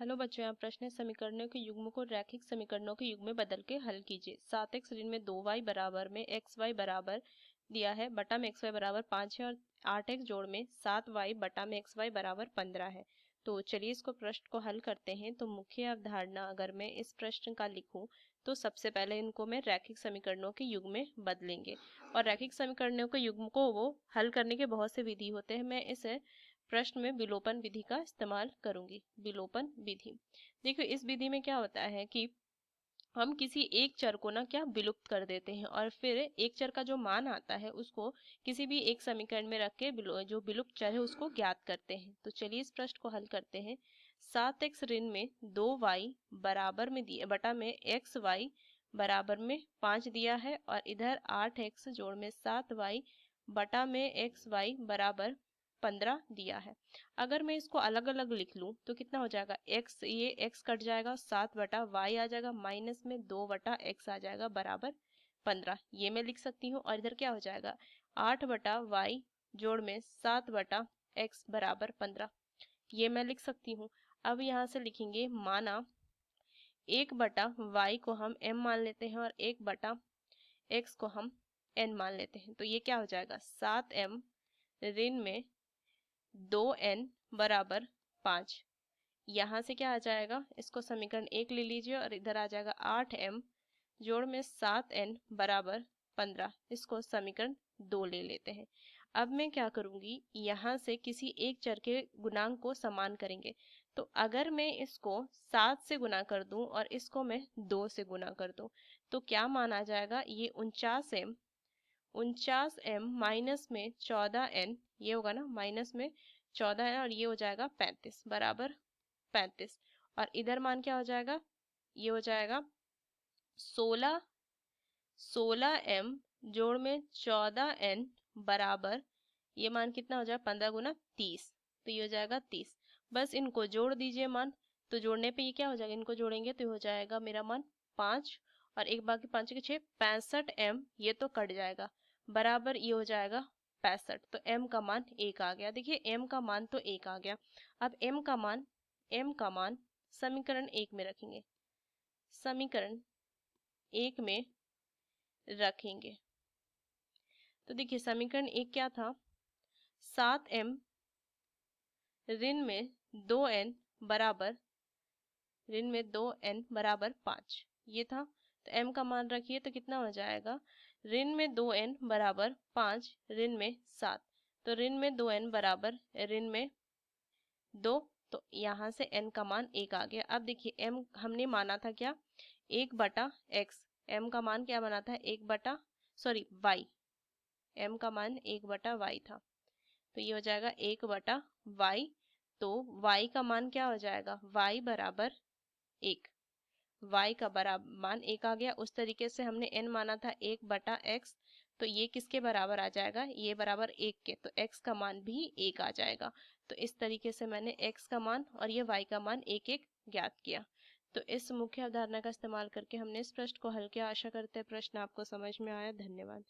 Hello बच्चों, यहाँ प्रश्न है समीकरणों के युग्म को रैखिक समीकरणों के युग्म में बदल के हल कीजिए। 7x ऋण में 2y बराबर में xy बराबर दिया है, बटा में xy बराबर 5 है और 8x जोड़ में 7y बटा में xy बराबर 15 है। तो चलिए इसको प्रश्न को हल करते हैं। तो मुख्य अवधारणा अगर मैं इस प्रश्न का लिखूं तो सबसे पहले इनको मैं रैखिक समीकरणों के युग्म में बदलेंगे और रैखिक समीकरणों के युग्म को वो हल करने के बहुत से विधि होते हैं। मैं इसे प्रश्न में विलोपन विधि का इस्तेमाल करूंगी। विलोपन विधि, देखो इस विधि में क्या होता है कि हम किसी एक चर को ना क्या विलुप्त कर देते हैं और फिर एक चर का जो मान आता है उसको किसी भी एक समीकरण में रख के जो विलुप्त चर है उसको ज्ञात करते हैं। तो चलिए इस प्रश्न को हल करते हैं। 7x ऋण में 2y बराबर में दिया बटा में xy बराबर में 5 दिया है और इधर 8x जोड़ में 7y बटा में xy बराबर 15 दिया है। अगर मैं इसको अलग अलग लिख लूं तो कितना हो जाएगा, x ये x कट जाएगा, 7 बटा y आ जाएगा, माइनस में 2 बटा x आ जाएगा बराबर 15। ये मैं लिख सकती हूँ और इधर क्या हो जाएगा 8 बटा y जोड़ में 7 बटा x बराबर 15, ये मैं लिख सकती हूँ। अब यहाँ से लिखेंगे माना 1 बटा y को हम m मान लेते हैं और 1 बटा x को हम n मान लेते हैं। तो ये क्या हो जाएगा 7m ऋण में 2n बराबर 5। यहाँ से क्या आ जाएगा, इसको समीकरण 1 ले लीजिए और इधर आ जाएगा 8m जोड़ में 7n बराबर 15, इसको समीकरण 2 ले लेते हैं। अब मैं क्या करूंगी, यहाँ से किसी एक चर के गुणांक को समान करेंगे। तो अगर मैं इसको 7 से गुना कर दूं और इसको मैं 2 से गुना कर दूं तो क्या मान आ जाएगा, ये 49m माइनस में 14n, ये होगा ना माइनस में 14n और ये हो जाएगा 35 बराबर 35। और इधर मान क्या हो जाएगा, ये हो जाएगा 16m जोड़ में 14n बराबर, ये मान कितना हो जाएगा 15 गुना 30, तो ये हो जाएगा 30। बस इनको जोड़ दीजिए मान, तो जोड़ने पे ये क्या हो जाएगा, इनको जोड़ेंगे तो हो जाएगा मेरा मान 5 और एक बाकी 5 के 6 65m, ये तो कट जाएगा बराबर ये हो जाएगा 65। तो m का मान 1 आ गया। देखिए m का मान तो 1 आ गया। अब m का मान समीकरण 1 में रखेंगे, समीकरण 1 में रखेंगे। तो देखिए समीकरण 1 क्या था, 7m ऋण में 2n बराबर 5, ये था। तो m का मान रखिए तो कितना हो जाएगा, ऋण में 2n बराबर 5 ऋण में 7, तो ऋण में 2n बराबर ऋण में 2, तो यहाँ से n का मान 1 आ गया। अब देखिए m हमने माना था क्या, 1 बटा x, m का मान क्या बना था 1 बटा y, m का मान 1 बटा y था, तो ये हो जाएगा 1 बटा y। तो y का मान क्या हो जाएगा, y बराबर 1, y का बराबर मान 1 आ गया। उस तरीके से हमने n माना था 1 बटा x, तो ये किसके बराबर आ जाएगा, ये बराबर 1 के, तो x का मान भी 1 आ जाएगा। तो इस तरीके से मैंने x का मान और ये y का मान एक एक ज्ञात किया। तो इस मुख्य अवधारणा का इस्तेमाल करके हमने इस प्रश्न को हल किया। आशा करते हैं प्रश्न आपको समझ में आया। धन्यवाद।